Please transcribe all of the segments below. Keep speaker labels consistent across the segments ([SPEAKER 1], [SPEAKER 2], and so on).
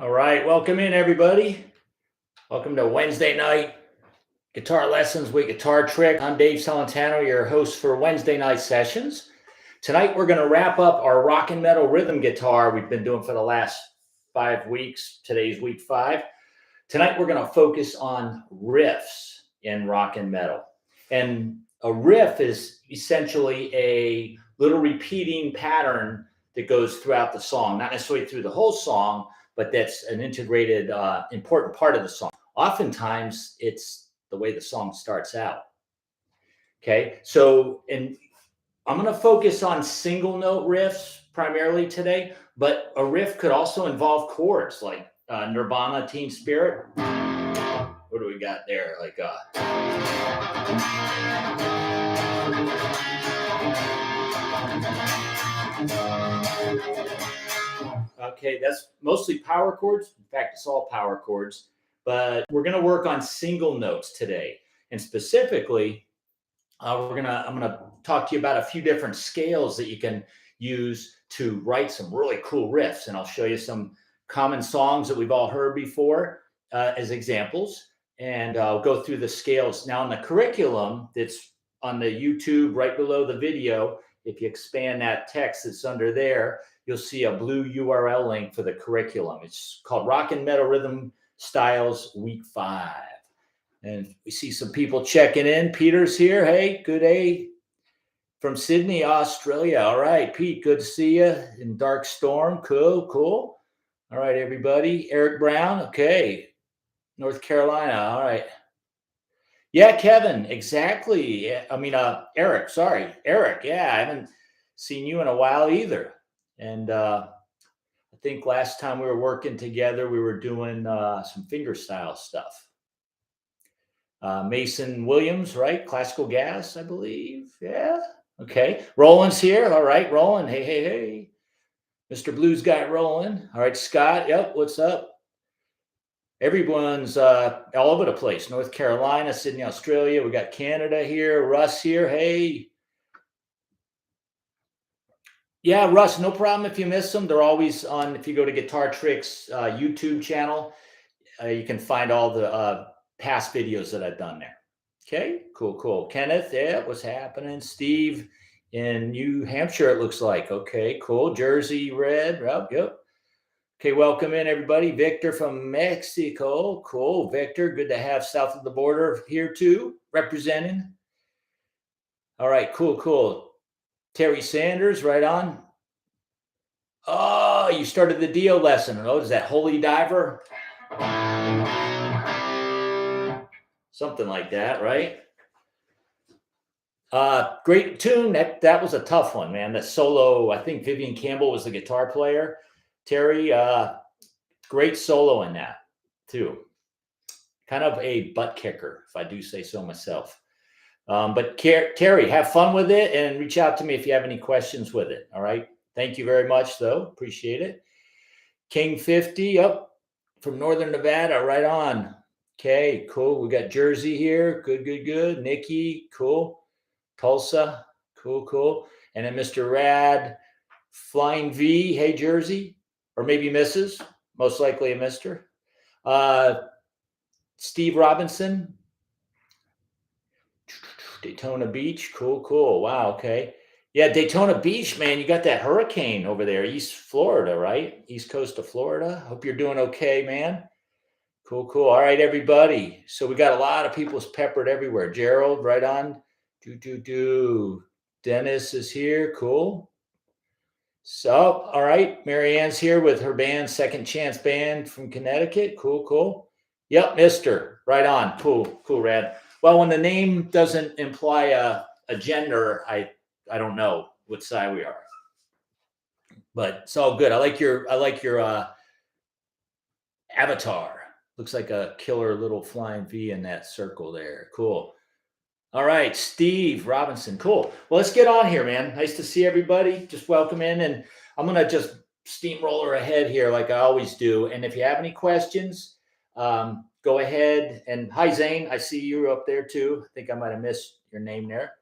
[SPEAKER 1] All right, welcome in everybody. Welcome to Wednesday night guitar lessons with Guitar Trick. I'm Dave Celentano, your host for Wednesday night sessions. Tonight we're going to wrap up our rock and metal rhythm guitar we've been doing for the last 5 weeks. Today's week 5. Tonight we're going to focus on riffs in rock and metal. And a riff is essentially a little repeating pattern that goes throughout the song, not necessarily through the whole song, but that's an integrated, important part of the song. Oftentimes, it's the way the song starts out. Okay, so and I'm going to focus on single note riffs primarily today, but a riff could also involve chords like Nirvana, Teen Spirit. What do we got there? Okay, that's mostly power chords. In fact, it's all power chords. But we're going to work on single notes today, and specifically, I'm gonna talk to you about a few different scales that you can use to write some really cool riffs, and I'll show you some common songs that we've all heard before as examples, and I'll go through the scales. Now, in the curriculum that's on the YouTube right below the video, if you expand that text that's under there, you'll see a blue URL link for the curriculum. It's called Rock and Metal Rhythm Styles Week 5. And we see some people checking in. Peter's here. Hey, good day from Sydney, Australia. All right, Pete, good to see you in Dark Storm. Cool, cool. All right, everybody. Eric Brown. Okay. North Carolina. All right. Yeah, Kevin. Exactly. I mean, Eric. Sorry, Eric. Yeah, I haven't seen you in a while either. And I think last time we were working together, we were doing some fingerstyle stuff. Mason Williams, right? Classical Gas, I believe. Yeah. Okay. Roland's here. All right, Roland. Hey, hey, hey. Mr. Blues Guy Roland. All right, Scott. Yep. What's up? Everyone's all over the place. North Carolina, Sydney, Australia. We got Canada here. Russ here. Hey. Yeah, Russ, no problem if you miss them. They're always on. If you go to Guitar Tricks YouTube channel, you can find all the past videos that I've done there. Okay, cool, cool. Kenneth, yeah, what's happening? Steve in New Hampshire, it looks like. Okay, cool. Jersey Red, yep. Okay, welcome in, everybody. Victor from Mexico. Cool, Victor. Good to have south of the border here, too, representing. All right, cool, cool. Terry Sanders, right on. Oh, you started the Dio lesson. Oh, is that Holy Diver? Something like that, right? Great tune. That was a tough one, man. That solo, I think Vivian Campbell was the guitar player. Terry, great solo in that too. Kind of a butt kicker, if I do say so myself. But Terry, have fun with it and reach out to me if you have any questions with it. All right. Thank you very much, though. Appreciate it. King 50 up from Northern Nevada, right on. Okay, cool. We got Jersey here. Good, good, good. Nikki, cool. Tulsa, cool, cool. And then Mr. Rad, Flying V, hey, Jersey, or maybe Mrs., most likely a Mr. Steve Robinson, Daytona Beach, cool, cool. Wow, okay. Yeah, Daytona Beach, man, you got that hurricane over there, East Florida, right? East coast of Florida. Hope you're doing okay, man. Cool, cool. All right, everybody. So we got a lot of people peppered everywhere. Gerald, right on. Dennis is here. Cool. So, all right. Marianne's here with her band, Second Chance Band from Connecticut. Cool, cool. Yep, Mister. Right on. Cool, cool, Rad. Well, when the name doesn't imply a gender, I don't know what side we are. But it's all good. I like your avatar. Looks like a killer little flying V in that circle there. Cool. All right, Steve Robinson. Cool. Well, let's get on here, man. Nice to see everybody. Just welcome in. And I'm going to just steamroller ahead here like I always do. And if you have any questions, go ahead. And hi, Zane. I see you up there too. I think I might have missed your name there.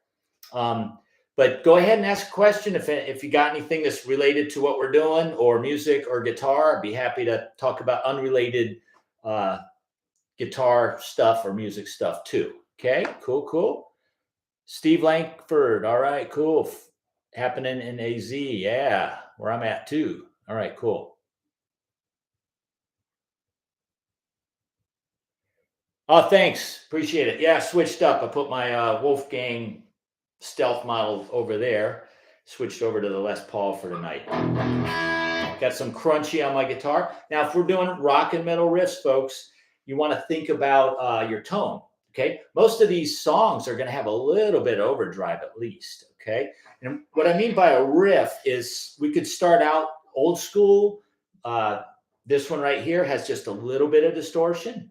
[SPEAKER 1] But But go ahead and ask a question if you got anything that's related to what we're doing, or music or guitar. I'd be happy to talk about unrelated guitar stuff or music stuff too. Okay, cool. Steve Langford. All right, cool. Happening in AZ. Yeah, where I'm at too. All right, cool. Oh, thanks. Appreciate it. Yeah, I switched up. I put my Wolfgang stealth model over there. Switched over to the Les Paul for tonight. Got some crunchy on my guitar. Now, if we're doing rock and metal riffs, folks, you want to think about your tone. Okay, most of these songs are going to have a little bit of overdrive at least. Okay, and what I mean by a riff is we could start out old school. This one right here has just a little bit of distortion.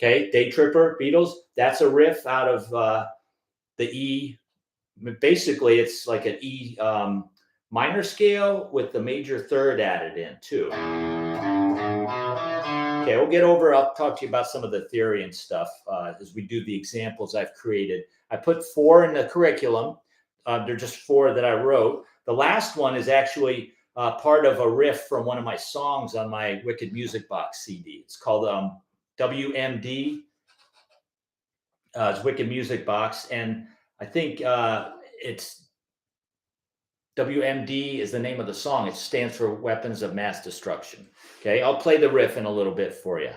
[SPEAKER 1] Okay, Day Tripper, Beatles. That's a riff out of the E. Basically, it's like an E minor scale with the major third added in too. Okay, we'll get over. I'll talk to you about some of the theory and stuff as we do the examples I've created. I put 4 in the curriculum. They're just 4 that I wrote. The last one is actually part of a riff from one of my songs on my Wicked Music Box CD. It's called WMD. It's Wicked Music Box, and I think it's WMD is the name of the song. It stands for Weapons of Mass Destruction. Okay, I'll play the riff in a little bit for you.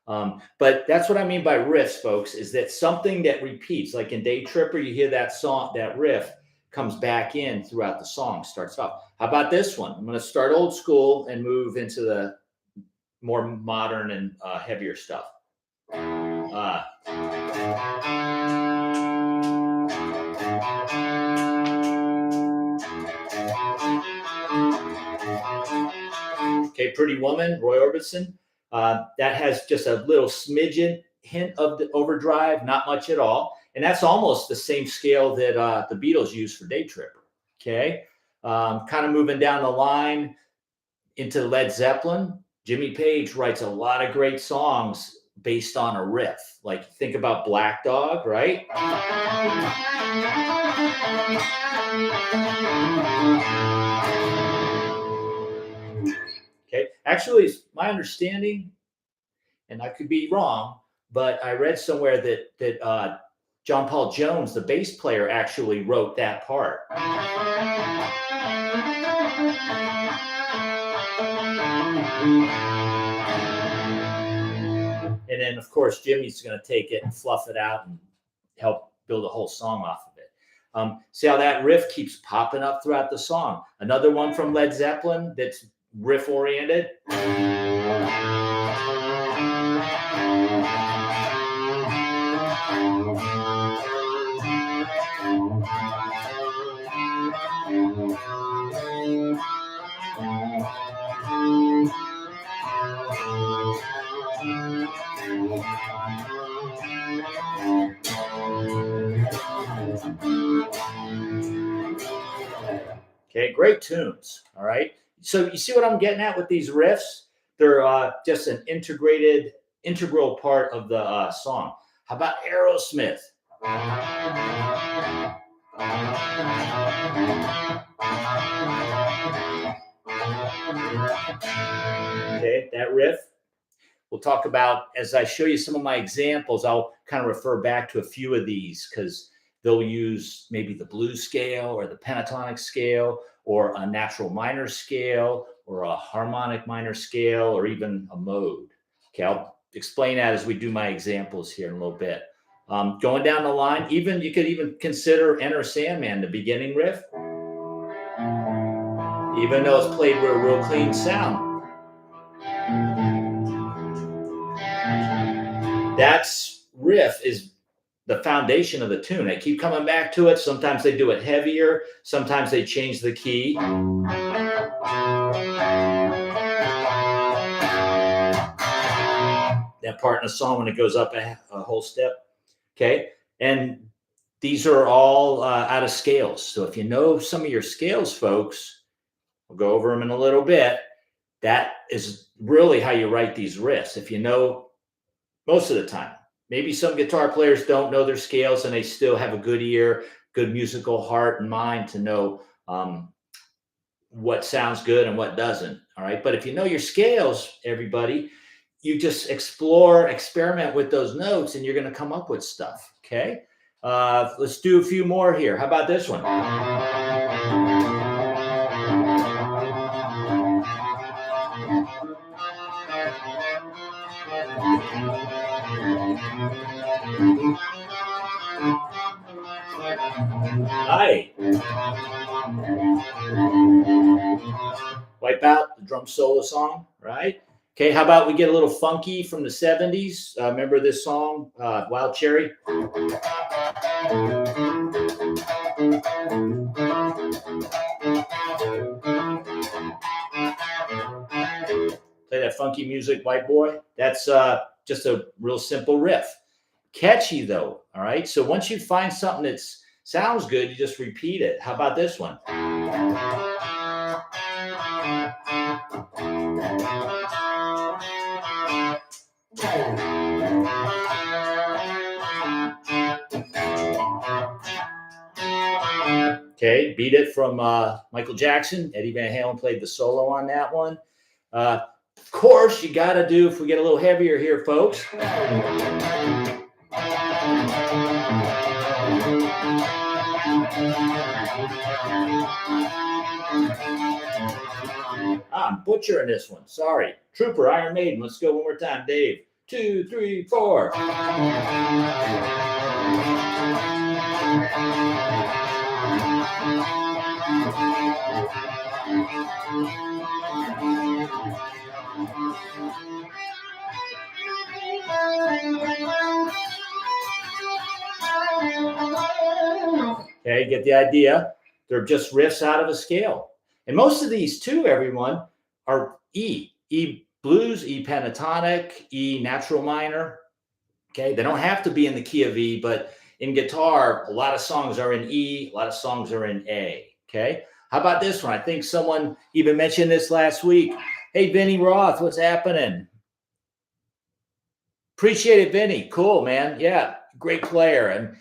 [SPEAKER 1] But that's what I mean by riffs, folks, is that something that repeats. Like in Day Tripper, you hear that song, that riff comes back in throughout the song, starts off. How about this one? I'm going to start old school and move into the more modern and heavier stuff. Okay, Pretty Woman, Roy Orbison. That has just a little smidgen hint of the overdrive, not much at all. And that's almost the same scale that the Beatles used for Day Tripper. Okay, kind of moving down the line into Led Zeppelin. Jimmy Page writes a lot of great songs based on a riff. Like think about Black Dog, right? Okay, actually, it's my understanding, and I could be wrong, but I read somewhere that John Paul Jones, the bass player, actually wrote that part. And then, of course, Jimmy's going to take it and fluff it out and help build a whole song off of it. See how that riff keeps popping up throughout the song? Another one from Led Zeppelin that's riff oriented. Okay, great tunes. All right. So you see what I'm getting at with these riffs? They're just an integral part of the song. How about Aerosmith? Okay, that riff. We'll talk about, as I show you some of my examples, I'll kind of refer back to a few of these because they'll use maybe the blues scale or the pentatonic scale or a natural minor scale or a harmonic minor scale or even a mode. Okay, I'll explain that as we do my examples here in a little bit. Going down the line, you could even consider Enter Sandman, the beginning riff. Even though it's played with a real clean sound. That riff is the foundation of the tune. I keep coming back to it. Sometimes they do it heavier. Sometimes they change the key. That part in the song when it goes up a whole step. Okay. And these are all out of scales. So if you know some of your scales, folks, we'll go over them in a little bit. That is really how you write these riffs. If you know most of the time. Maybe some guitar players don't know their scales and they still have a good ear, good musical heart and mind to know what sounds good and what doesn't. All right. But if you know your scales, everybody, you just explore, experiment with those notes, and you're going to come up with stuff. Okay. Let's do a few more here. How about this one? Hi. Wipe Out, the drum solo song, right? Okay, how about we get a little funky from the 70s? Remember this song, Wild Cherry? Play that funky music, white boy. That's just a real simple riff. Catchy though, all right? So once you find something that sounds good, you just repeat it. How about this one? Okay, Beat It from Michael Jackson. Eddie Van Halen played the solo on that one. Of course, you got to do, if we get a little heavier here, folks. I'm butchering this one. Sorry. Trooper, Iron Maiden. Let's go one more time, Dave. 2, 3, 4. Okay, get the idea. They're just riffs out of a scale. And most of these too, everyone, are E. E blues, E pentatonic, E natural minor. Okay, they don't have to be in the key of E, but in guitar, a lot of songs are in E, a lot of songs are in A. Okay, how about this one? I think someone even mentioned this last week. Hey, Vinny Roth, what's happening? Appreciate it, Vinny. Cool, man. Yeah, great player. And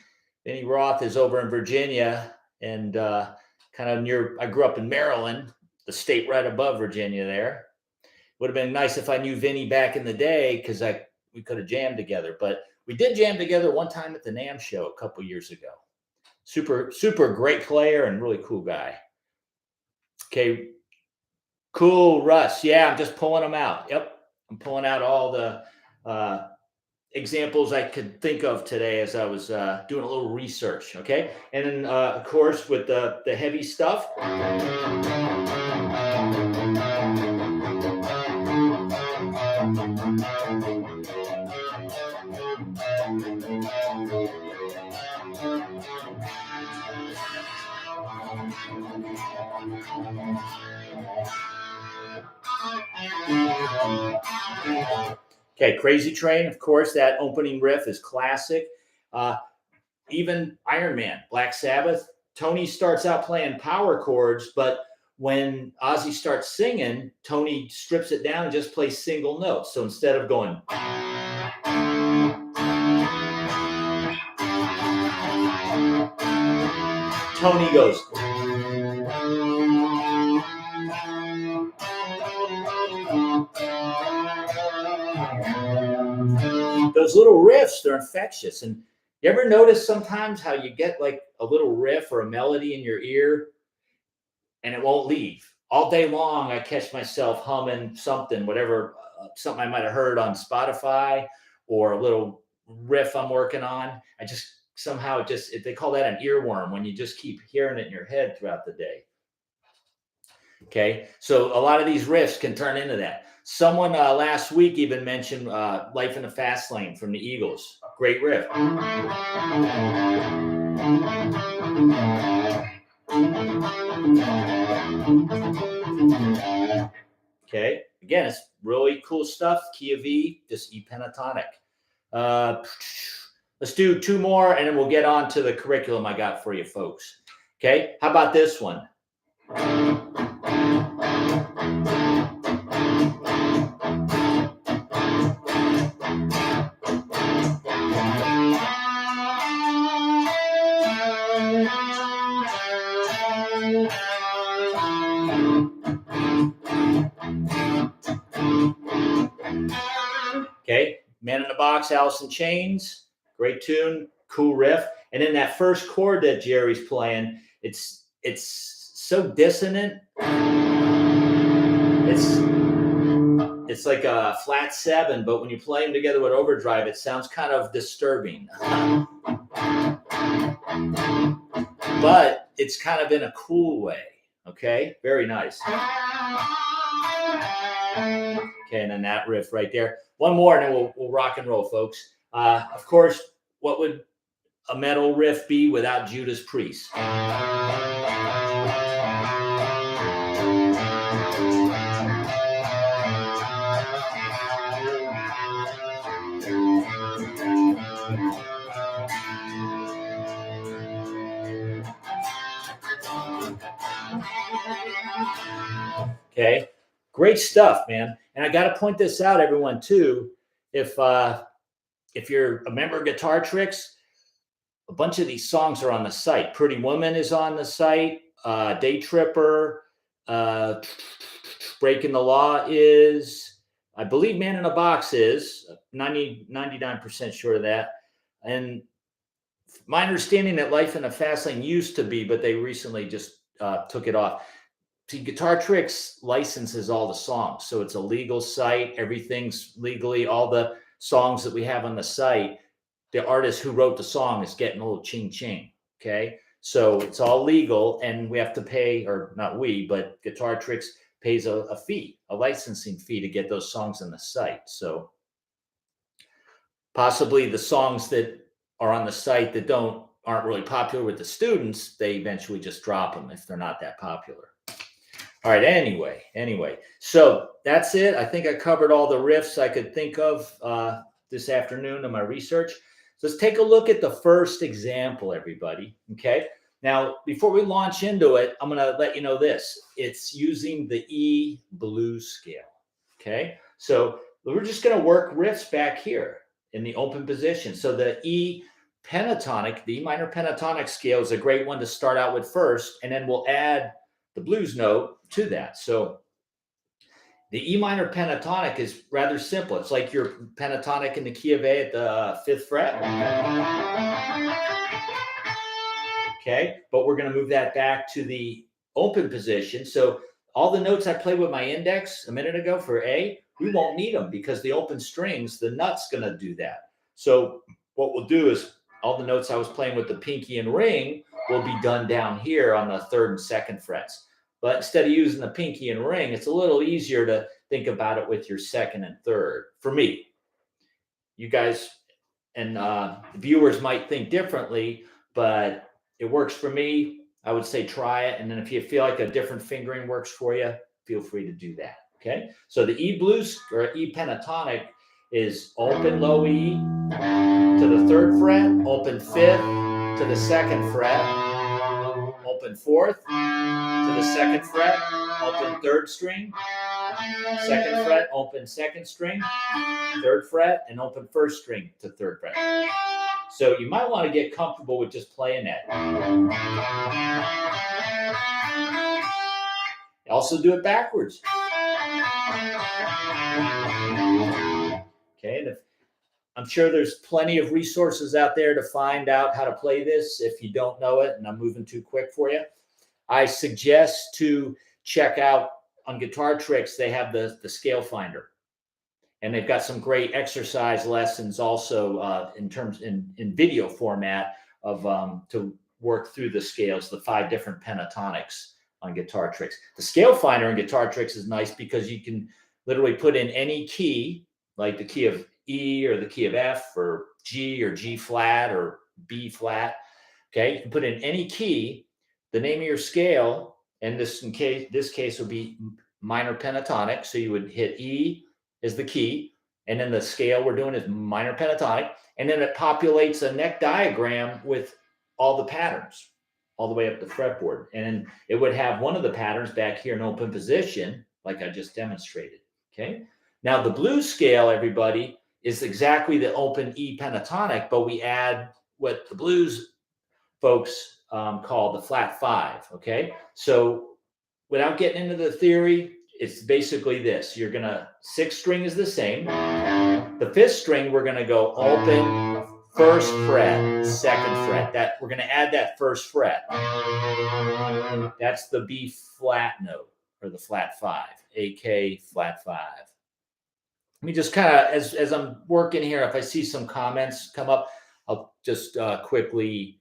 [SPEAKER 1] Vinny Roth is over in Virginia and kind of near, I grew up in Maryland, the state right above Virginia there. Would have been nice if I knew Vinny back in the day because we could have jammed together. But we did jam together one time at the NAMM show a couple years ago. Super, super great player and really cool guy. Okay, cool, Russ. Yeah, I'm just pulling them out. Yep, I'm pulling out all the examples I could think of today as I was doing a little research. Okay, and then of course with the heavy stuff. Okay, Crazy Train, of course, that opening riff is classic. Even Iron Man, Black Sabbath, Tony starts out playing power chords, but when Ozzy starts singing, Tony strips it down and just plays single notes. So instead of going, Tony goes. Those little riffs, they're infectious. And you ever notice sometimes how you get like a little riff or a melody in your ear and it won't leave? All day long, I catch myself humming something, whatever, something I might have heard on Spotify or a little riff I'm working on. I just somehow they call that an earworm when you just keep hearing it in your head throughout the day. Okay, so a lot of these riffs can turn into that. Someone last week even mentioned Life in the Fast Lane from the Eagles. Great riff. Okay, again, it's really cool stuff. Key of E, just E pentatonic. Let's do 2 more and then we'll get on to the curriculum I got for you folks. Okay, how about this one? Box, Alice in Chains, great tune, cool riff. And then that first chord that Jerry's playing, it's so dissonant. It's like a flat 7, but when you play them together with overdrive, it sounds kind of disturbing. But it's kind of in a cool way. Okay, very nice. Okay, and then that riff right there. One more, and then we'll rock and roll, folks. Of course, what would a metal riff be without Judas Priest? Okay, great stuff, man. And I got to point this out, everyone, too. If you're a member of Guitar Tricks, a bunch of these songs are on the site. Pretty Woman is on the site. Day Tripper, Breaking the Law is. I believe Man in a Box is. 99% sure of that. And my understanding that Life in a Fast Lane used to be, but they recently just took it off. See, Guitar Tricks licenses all the songs. So it's a legal site. Everything's legally. All the songs that we have on the site, the artist who wrote the song is getting a little ching-ching, okay? So it's all legal, and we have to pay, or not we, but Guitar Tricks pays a fee, a licensing fee to get those songs on the site. So possibly the songs that are on the site that aren't really popular with the students, they eventually just drop them if they're not that popular. All right, anyway, so that's it. I think I covered all the riffs I could think of this afternoon in my research. So let's take a look at the first example, everybody, okay? Now, before we launch into it, I'm going to let you know this. It's using the E blues scale, okay? So we're just going to work riffs back here in the open position. So the E pentatonic, the E minor pentatonic scale is a great one to start out with first, and then we'll add the blues note to that. So the E minor pentatonic is rather simple. It's like your pentatonic in the key of A at the 5th fret. Okay, but we're going to move that back to the open position. So all the notes I played with my index a minute ago for A, we won't need them because the open strings, the nut's going to do that. So what we'll do is all the notes I was playing with the pinky and ring will be done down here on the 3rd and 2nd frets. But instead of using the pinky and ring, it's a little easier to think about it with your 2nd and 3rd. For me, you guys and viewers might think differently, but it works for me. I would say try it. And then if you feel like a different fingering works for you, feel free to do that. Okay. So the E blues or E pentatonic is open low E to the 3rd fret, open 5th to the 2nd fret, open 4th to the 2nd fret, open 3rd string, 2nd fret, open 2nd string, 3rd fret, and open 1st string to 3rd fret. So you might want to get comfortable with just playing that. Also do it backwards. Okay, and I'm sure there's plenty of resources out there to find out how to play this if you don't know it, and I'm moving too quick for you. I suggest to check out on Guitar Tricks, they have the scale finder. And they've got some great exercise lessons also in video format of to work through the scales, the 5 different pentatonics on Guitar Tricks. The scale finder in Guitar Tricks is nice because you can literally put in any key, like the key of E or the key of F or G flat or B flat. Okay, you can put in any key, the name of your scale, and this case would be minor pentatonic. So you would hit E as the key, and then the scale we're doing is minor pentatonic, and then it populates a neck diagram with all the patterns all the way up the fretboard. And it would have one of the patterns back here in open position, like I just demonstrated. Okay. Now the blues scale, everybody, is exactly the open E pentatonic, but we add what the blues folks call the flat 5. Okay. So without getting into the theory, it's basically this. You're going to 6th string is the same. The fifth string, we're going to go open, first fret, second fret. That we're going to add that first fret. That's the B flat note, or the flat 5, AK flat 5. Let me just kind of, as I'm working here, if I see some comments come up, I'll just quickly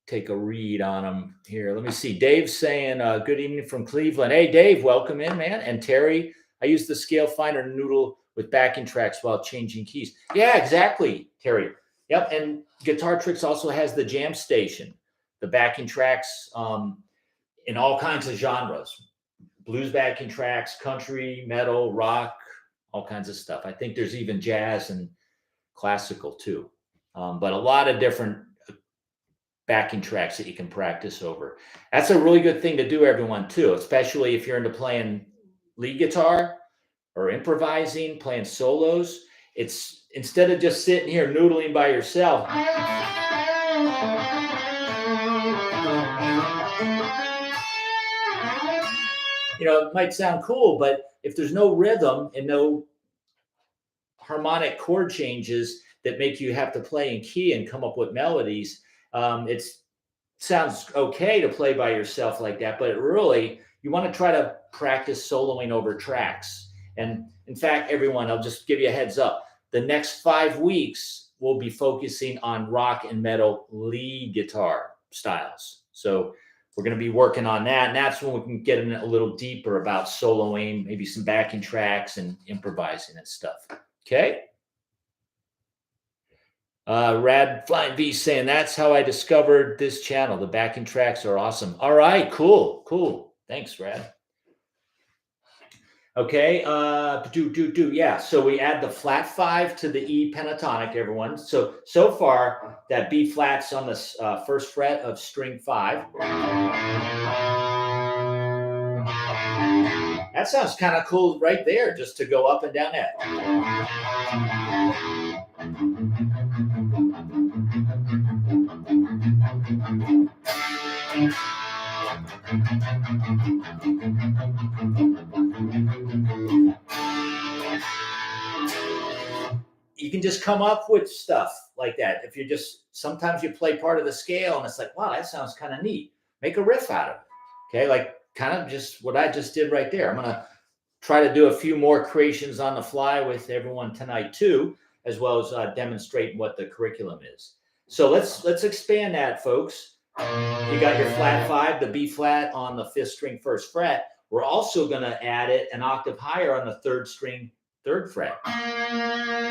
[SPEAKER 1] take a read on them here. Let me see. Dave's saying, good evening from Cleveland. Hey, Dave, welcome in, man. And Terry, I use the scale finder to noodle with backing tracks while changing keys. Yeah, exactly, Terry. Yep, and Guitar Tricks also has the Jam Station, the backing tracks in all kinds of genres. Blues backing tracks, country, metal, rock, all kinds of stuff. I think there's even jazz and classical too. But a lot of different backing tracks that you can practice over. That's a really good thing to do, everyone, too, especially if you're into playing lead guitar or improvising, playing solos. It's instead of just sitting here noodling by yourself. You know, it might sound cool, but if there's no rhythm and no harmonic chord changes that make you have to play in key and come up with melodies, it sounds okay to play by yourself like that, but really, you want to try to practice soloing over tracks. And in fact, everyone, I'll just give you a heads up. The next 5 weeks, we'll be focusing on rock and metal lead guitar styles. So we're going to be working on that. And that's when we can get in a little deeper about soloing, maybe some backing tracks and improvising and stuff. Okay. Rad Flying V saying, that's how I discovered this channel. The backing tracks are awesome. All right, cool. Thanks, Rad. Okay, yeah. So we add the flat 5 to the E pentatonic, everyone. So far, that B flat's on the first fret of string 5. That sounds kind of cool right there, just to go up and down that. You can just come up with stuff like that. If you just, sometimes you play part of the scale and it's like, wow, that sounds kind of neat. Make a riff out of it. Okay, like kind of just what I just did right there. I'm going to try to do a few more creations on the fly with everyone tonight too, as well as demonstrate what the curriculum is. So let's expand that, folks. You got your flat 5, the B flat on the 5th string, 1st fret. We're also going to add it an octave higher on the 3rd string, 3rd fret.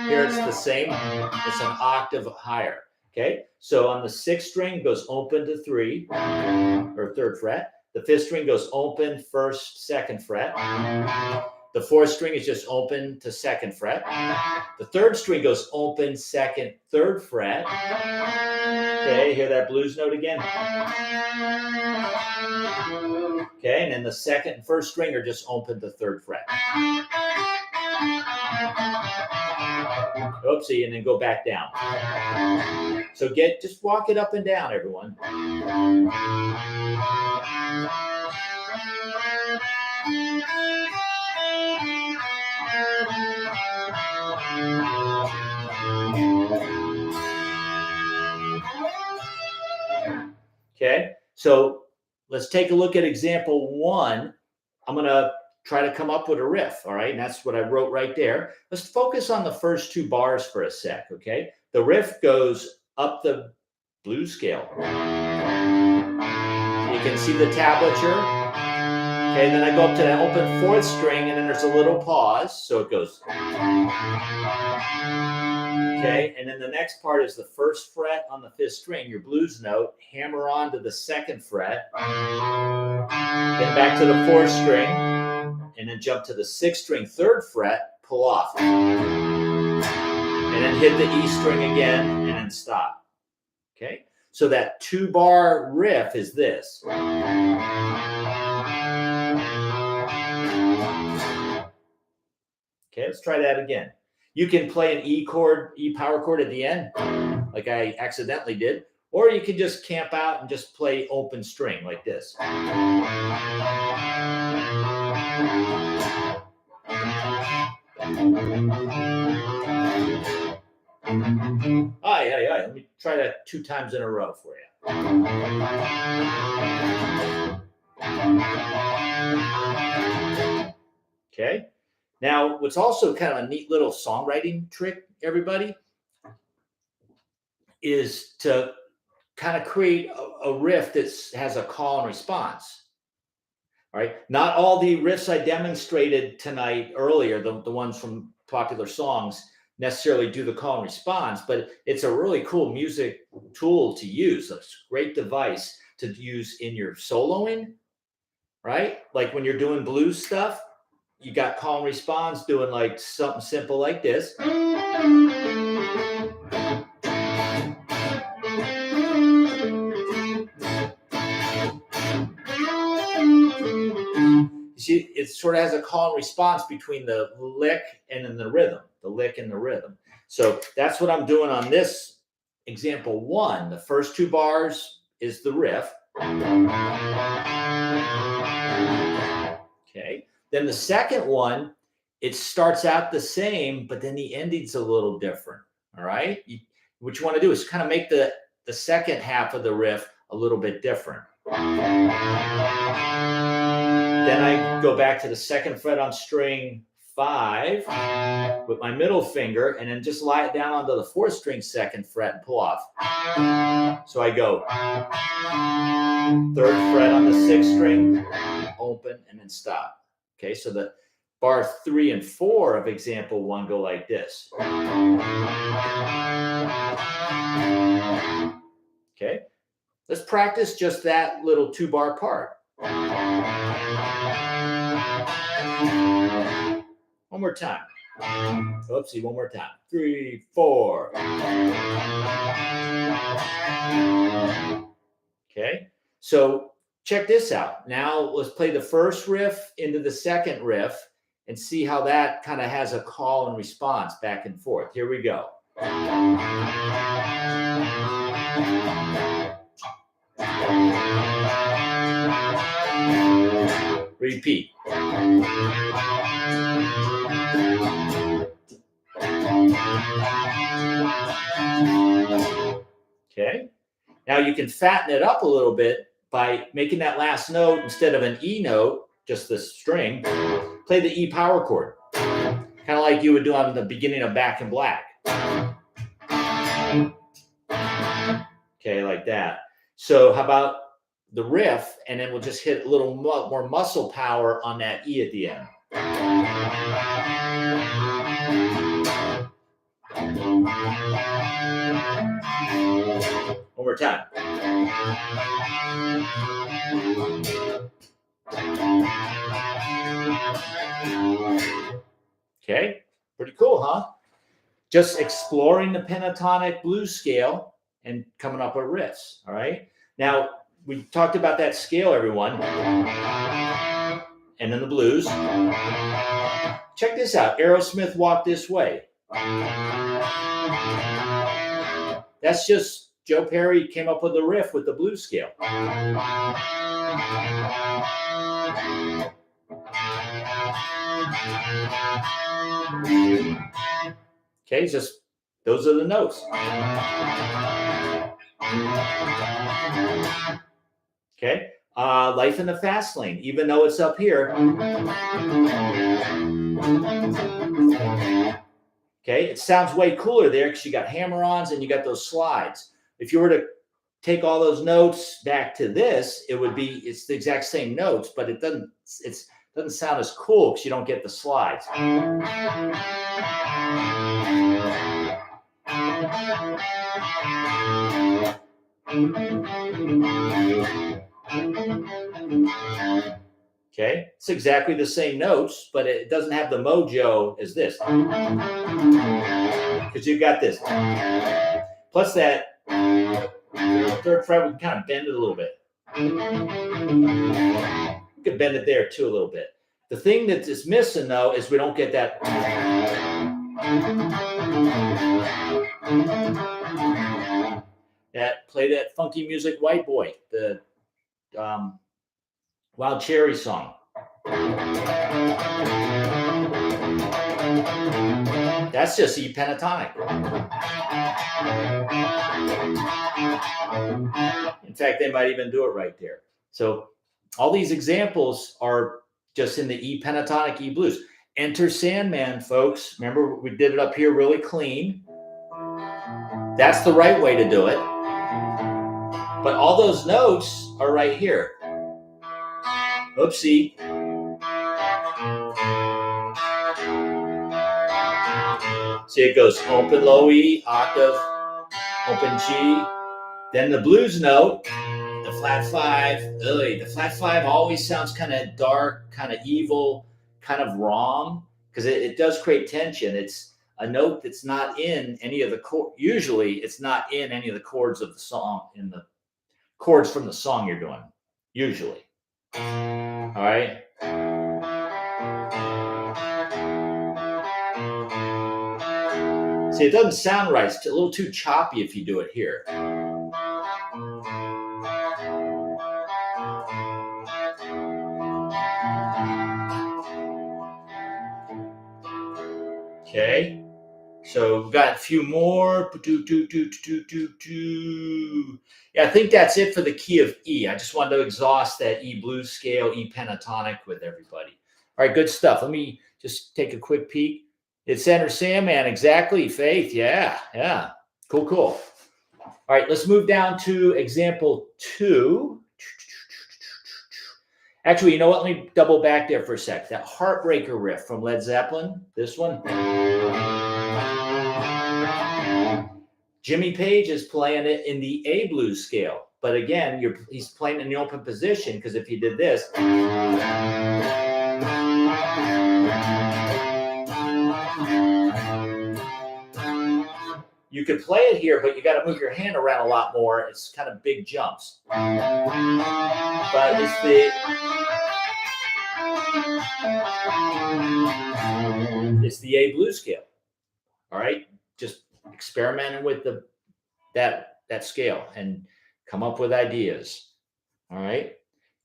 [SPEAKER 1] Here it's the same. It's an octave higher. Okay, so on the 6th string goes open to 3 or 3rd fret. The 5th string goes open 1st, 2nd fret. The 4th string is just open to 2nd fret. The 3rd string goes open 2nd, 3rd fret. Okay, hear that blues note again. Okay, and then the 2nd and 1st string are just open to 3rd fret. Oopsie, and then go back down. So just walk it up and down, everyone. Okay, so let's take a look at example 1. I'm going to try to come up with a riff, all right? And that's what I wrote right there. Let's focus on the first 2 bars for a sec, okay? The riff goes up the blues scale. You can see the tablature. Okay, then I go up to that open 4th string, and then there's a little pause, so it goes. Okay, and then the next part is the 1st fret on the 5th string, your blues note, hammer on to the 2nd fret, then back to the 4th string, and then jump to the 6th string, 3rd fret, pull off. And then hit the E string again, and then stop. Okay, so that 2-bar riff is this. Okay, let's try that again. You can play an E power chord at the end, like I accidentally did, or you can just camp out and just play open string like this. Aye. Let me try that 2 times in a row for you. Okay. Now, what's also kind of a neat little songwriting trick, everybody, is to kind of create a riff that has a call and response. All right. Not all the riffs I demonstrated tonight earlier, the ones from popular songs, necessarily do the call and response, but it's a really cool music tool to use. It's a great device to use in your soloing, right? Like when you're doing blues stuff, you got call and response doing like something simple like this. See, it sort of has a call and response between the lick and then the rhythm, the lick and the rhythm. So that's what I'm doing on this example 1. The first 2 bars is the riff. Okay. Then the second one, it starts out the same, but then the ending's a little different. All right. What you want to do is kind of make the second half of the riff a little bit different. Then I go back to the 2nd fret on string 5 with my middle finger, and then just lie it down onto the 4th string 2nd fret and pull off. So I go 3rd fret on the 6th string, open, and then stop. Okay, so the bar 3 and 4 of example 1 go like this. Okay, let's practice just that little 2-bar part. One more time. Oopsie, one more time. 3, 4. Okay, so check this out. Now let's play the first riff into the second riff and see how that kind of has a call and response back and forth. Here we go. Repeat. Okay. Now you can fatten it up a little bit by making that last note, instead of an E note, just the string, play the E power chord. Kind of like you would do on the beginning of Back in Black. Okay, like that. So how about the riff, and then we'll just hit a little more muscle power on that E at the end. One more time. Okay, pretty cool, huh? Just exploring the pentatonic blues scale and coming up with riffs, all right? Now, we talked about that scale, everyone. And then the blues. Check this out. Aerosmith, Walk This Way. That's just Joe Perry came up with the riff with the blues scale. Okay, just those are the notes. Okay, Life in the Fast Lane, even though it's up here. Okay, it sounds way cooler there because you got hammer-ons and you got those slides. If you were to take all those notes back to this, it's the exact same notes, but it doesn't sound as cool because you don't get the slides. Okay, it's exactly the same notes, but it doesn't have the mojo as this. Because you've got this. Plus that 3rd fret, we can kind of bend it a little bit. You could bend it there too a little bit. The thing that is missing, though, is we don't get that. Play that funky music, White Boy, the Wild Cherry song. That's just E pentatonic. In fact, they might even do it right there. So all these examples are just in the E pentatonic, E blues. Enter Sandman, folks. Remember, we did it up here really clean. That's the right way to do it. But all those notes are right here. Oopsie. See, it goes open, low E, octave, open G. Then the blues note, the flat five. The flat five always sounds kind of dark, kind of evil, kind of wrong, because it does create tension. It's a note that's not in any of the chords. Usually, it's not in any of the chords of the song, in the chords from the song you're doing. Usually. All right. See, it doesn't sound right. It's a little too choppy if you do it here. Okay. So we've got a few more. Yeah, I think that's it for the key of E. I just wanted to exhaust that E blues scale, E pentatonic with everybody. All right, good stuff. Let me just take a quick peek. It's Enter Sandman, exactly. Faith, yeah. Cool. All right, let's move down to example 2. Actually, you know what? Let me double back there for a sec. That Heartbreaker riff from Led Zeppelin, this one. Jimmy Page is playing it in the A blues scale. But again, he's playing in the open position, because if he did this, you could play it here, but you got to move your hand around a lot more. It's kind of big jumps. But it's the A blues scale. All right, just experimenting with that scale and come up with ideas. All right.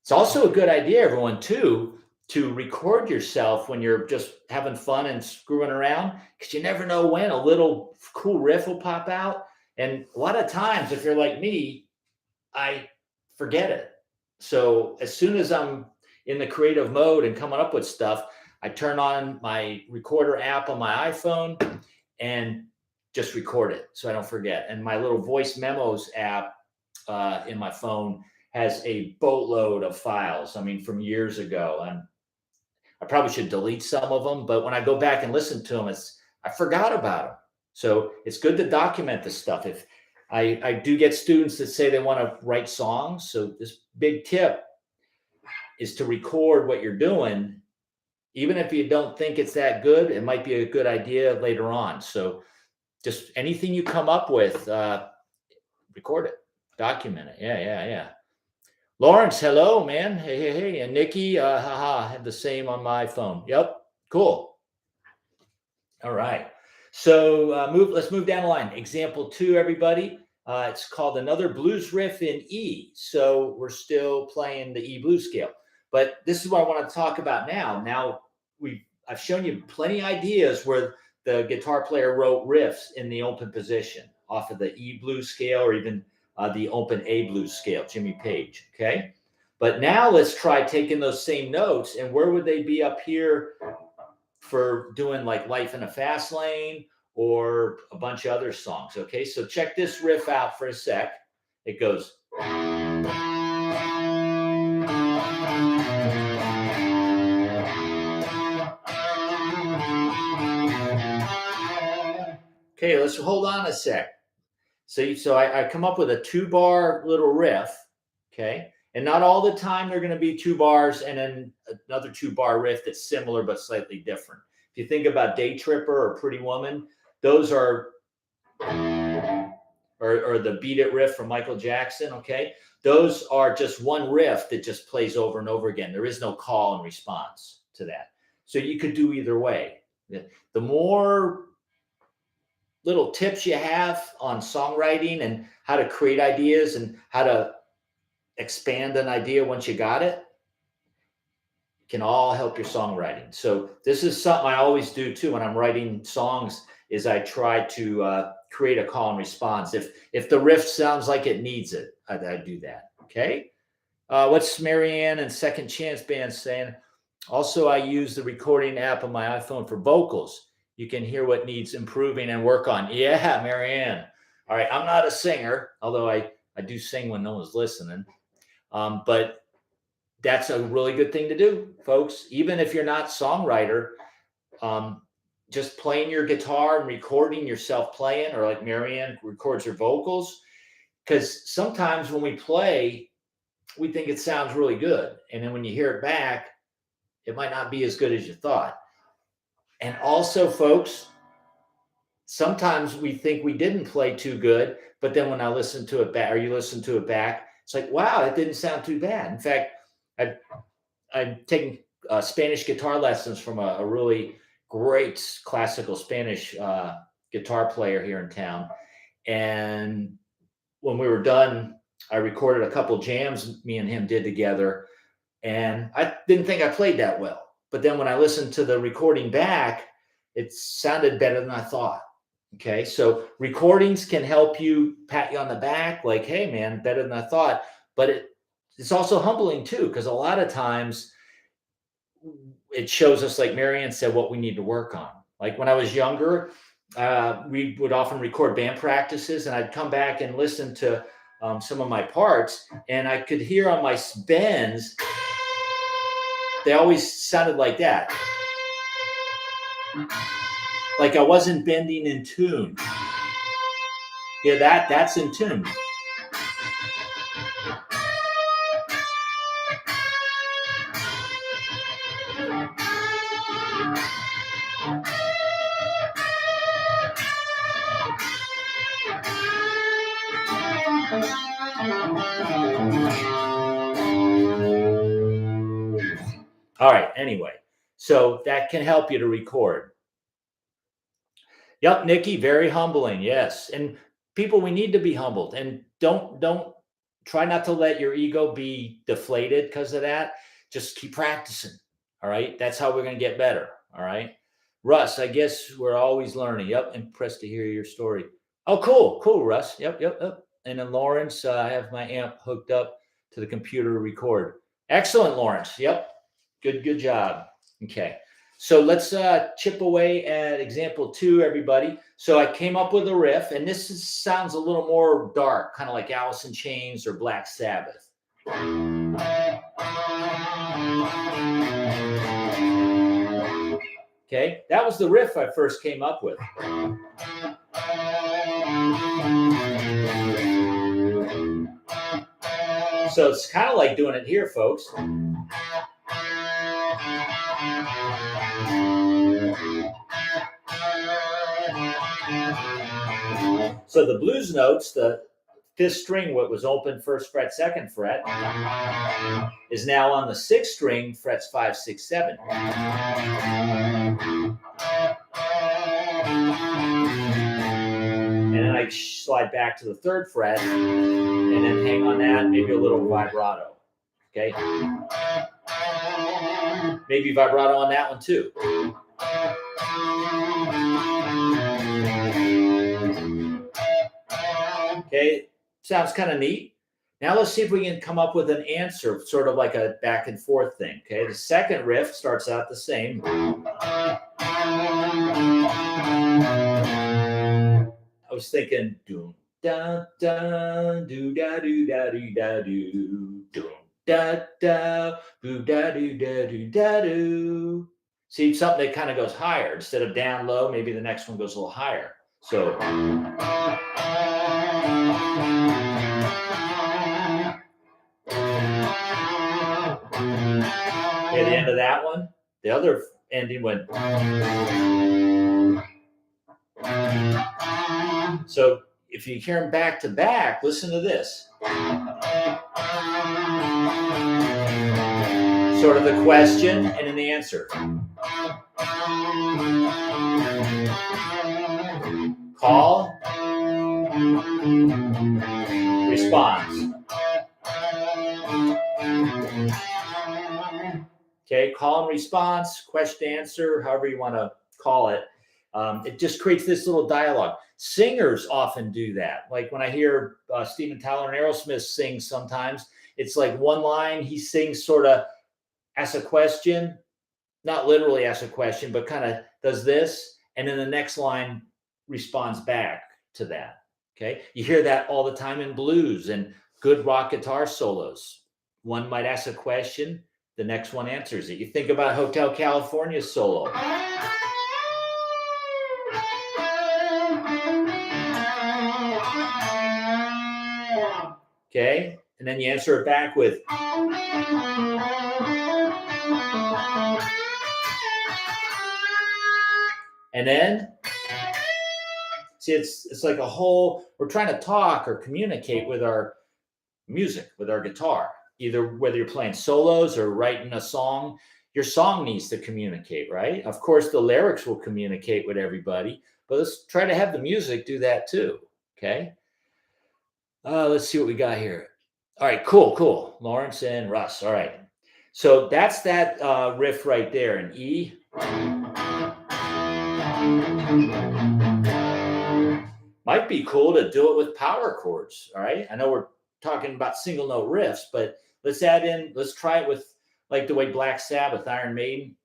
[SPEAKER 1] It's also a good idea, everyone, too, to record yourself when you're just having fun and screwing around, because you never know when a little cool riff will pop out. And a lot of times, if you're like me, I forget it. So as soon as I'm in the creative mode and coming up with stuff, I turn on my recorder app on my iPhone and just record it so I don't forget. And my little voice memos app in my phone has a boatload of files. I mean, from years ago. And I probably should delete some of them, but when I go back and listen to them, I forgot about them. So it's good to document this stuff. If I do get students that say they want to write songs, so this big tip is to record what you're doing. Even if you don't think it's that good, it might be a good idea later on. So just anything you come up with, record it, document it. Yeah. Lawrence, hello, man. Hey. And Nikki, I had the same on my phone. Yep, cool. All right. So let's move down the line. Example 2, everybody. It's called Another Blues Riff in E. So we're still playing the E blues scale. But this is what I want to talk about now. Now, I've shown you plenty of ideas where the guitar player wrote riffs in the open position off of the E blues scale, or even the open A blues scale, Jimmy Page, okay? But now let's try taking those same notes, and where would they be up here for doing like Life in a Fast Lane or a bunch of other songs, okay? So check this riff out for a sec. It goes... Okay, let's hold on a sec. So I come up with a 2-bar little riff, okay? And not all the time they're going to be 2 bars and then another 2-bar riff that's similar but slightly different. If you think about Day Tripper or Pretty Woman, those are, or the Beat It riff from Michael Jackson, okay? Those are just one riff that just plays over and over again. There is no call and response to that. So you could do either way. The more little tips you have on songwriting and how to create ideas and how to expand an idea once you got it, can all help your songwriting. So this is something I always do too when I'm writing songs, is I try to create a call and response. If the riff sounds like it needs it, I do that. Okay. What's Marianne and Second Chance Band saying? Also, I use the recording app on my iPhone for vocals. You can hear what needs improving and work on. Yeah, Marianne. All right. I'm not a singer, although I do sing when no one's listening. But that's a really good thing to do, folks. Even if you're not songwriter, just playing your guitar and recording yourself playing, or like Marianne records her vocals. Because sometimes when we play, we think it sounds really good. And then when you hear it back, it might not be as good as you thought. And also, folks, sometimes we think we didn't play too good, but then when I listen to it back, or you listen to it back, it's like, wow, it didn't sound too bad. In fact, I've taken Spanish guitar lessons from a really great classical Spanish guitar player here in town. And when we were done, I recorded a couple jams me and him did together. And I didn't think I played that well. But then when I listened to the recording back, it sounded better than I thought. Okay. So recordings can help you, pat you on the back, like, hey, man, better than I thought. But it's also humbling too, because a lot of times it shows us, like Marianne said, what we need to work on. Like when I was younger, we would often record band practices, and I'd come back and listen to some of my parts, and I could hear on my bends, they always sounded like that. Like I wasn't bending in tune. Yeah, that's in tune. All right, anyway, so that can help you to record. Yep, Nikki, very humbling. Yes. And people, we need to be humbled, and don't try not to let your ego be deflated because of that. Just keep practicing. All right. That's how we're going to get better. All right. Russ, I guess we're always learning. Yep. Impressed to hear your story. Oh, cool. Cool, Russ. Yep. And then Lawrence, I have my amp hooked up to the computer to record. Excellent, Lawrence. Yep. Good job. Okay. So let's chip away at example 2, everybody. So I came up with a riff, and sounds a little more dark, kind of like Alice in Chains or Black Sabbath. Okay, that was the riff I first came up with. So it's kind of like doing it here, folks. So the blues notes, the 5th string, what was open 1st fret, 2nd fret, is now on the 6th string, frets 5, 6, 7. And then I slide back to the 3rd fret, and then hang on that, maybe a little vibrato. Okay? Maybe vibrato on that one too. Okay, sounds kind of neat. Now let's see if we can come up with an answer, sort of like a back and forth thing. Okay, the second riff starts out the same. I was thinking, doom da da do da do da do da do doom da da boo da do da do da do. See, something that kind of goes higher instead of down low. Maybe the next one goes a little higher. So. At the end of that one, the other ending went. So if you hear them back to back, listen to this. Sort of the question and an answer. Call. Response. Okay, call and response, question answer, however you want to call it. It just creates this little dialogue. Singers often do that. Like when I hear Steven Tyler and Aerosmith sing sometimes, it's like one line, he sings sort of asks a question, not literally asks a question, but kind of does this. And then the next line responds back to that. Okay. You hear that all the time in blues and good rock guitar solos. One might ask a question, the next one answers it. You think about Hotel California solo. Okay. And then you answer it back with. And then, see, it's like a whole, we're trying to talk or communicate with our music, with our guitar, either whether you're playing solos or writing a song, your song needs to communicate, right? Of course, the lyrics will communicate with everybody, but let's try to have the music do that too, okay? Let's see what we got here. All right, cool. Lawrence and Russ, all right. So that's that riff right there in E. Might be cool to do it with power chords, all right? I know we're talking about single note riffs, but let's try it with like the way Black Sabbath, Iron Man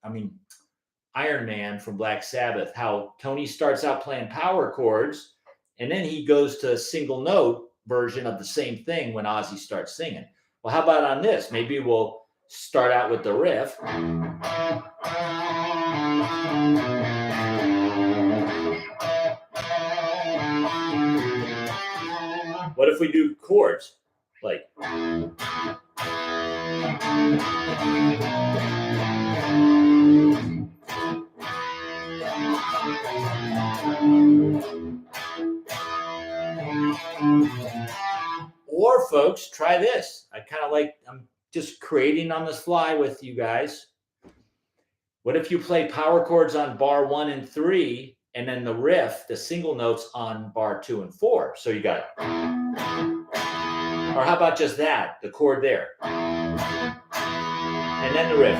[SPEAKER 1] from Black Sabbath, how Tony starts out playing power chords and then he goes to a single note version of the same thing when Ozzy starts singing. Well, how about on this? Maybe we'll start out with the riff. What if we do chords? Like. Or folks, try this. I'm just creating on the fly with you guys. What if you play power chords on bar 1 and 3, and then the riff, the single notes on bar 2 and 4? So you got, or how about just that, the chord there, and then the riff.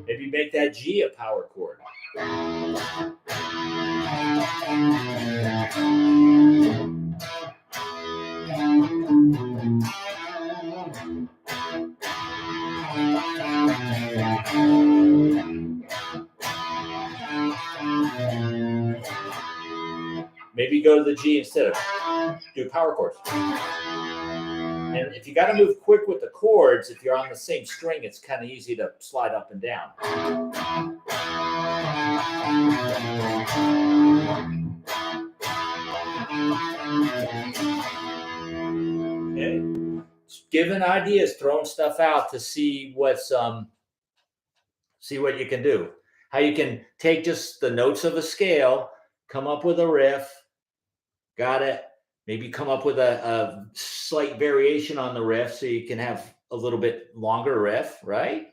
[SPEAKER 1] Maybe make that G a power chord. Maybe go to the G instead of do power chords. And if you got to move quick with the chords, if you're on the same string, it's kind of easy to slide up and down. Okay. Giving ideas, throwing stuff out to see what's see what you can do. How you can take just the notes of a scale, come up with a riff. Got it. Maybe come up with a slight variation on the riff so you can have a little bit longer riff, right?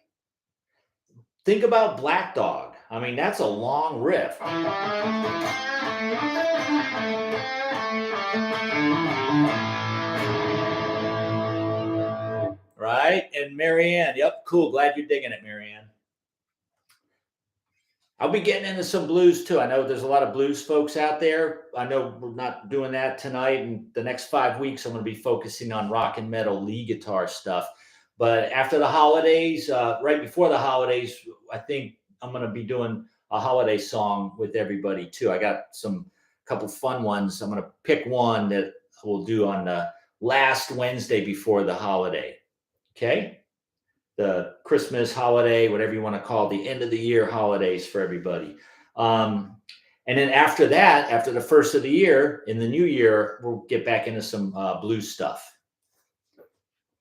[SPEAKER 1] Think about Black Dog. I mean, that's a long riff. Right? And Marianne, yep, cool. Glad you're digging it, Marianne. I'll be getting into some blues too. I know there's a lot of blues folks out there. I know we're not doing that tonight. And the next 5 weeks, I'm going to be focusing on rock and metal lead guitar stuff. But after the holidays, right before the holidays, I think I'm going to be doing a holiday song with everybody too. I got some couple fun ones. I'm going to pick one that we'll do on the last Wednesday before the holiday. Okay. The Christmas holiday, whatever you want to call it, the end of the year holidays for everybody. And then after that, after the first of the year, in the new year, we'll get back into some blues stuff.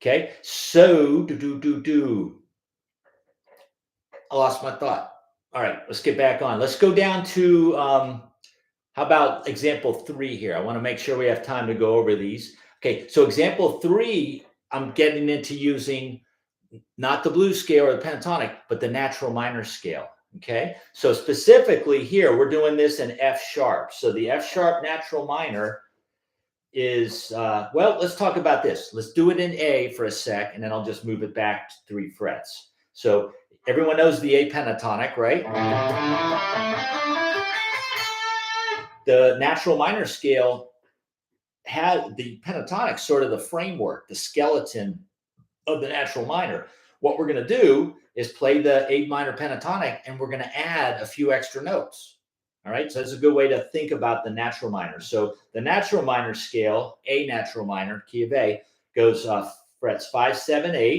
[SPEAKER 1] Okay, so I lost my thought. All right, let's get back on. Let's go down to, how about example 3 here? I want to make sure we have time to go over these. Okay, so example 3, I'm getting into using not the blues scale or the pentatonic, but the natural minor scale. Okay, so specifically here, we're doing this in F sharp. So the F sharp natural minor is, well, let's talk about this. Let's do it in A for a sec, and then I'll just move it back to 3 frets. So everyone knows the A pentatonic, right? The natural minor scale had the pentatonic sort of the framework, the skeleton of the natural minor. What we're going to do is play the A minor pentatonic, and we're going to add a few extra notes. All right, so that's a good way to think about the natural minor. So the natural minor scale, A natural minor, key of A, goes frets 5, 7, 8.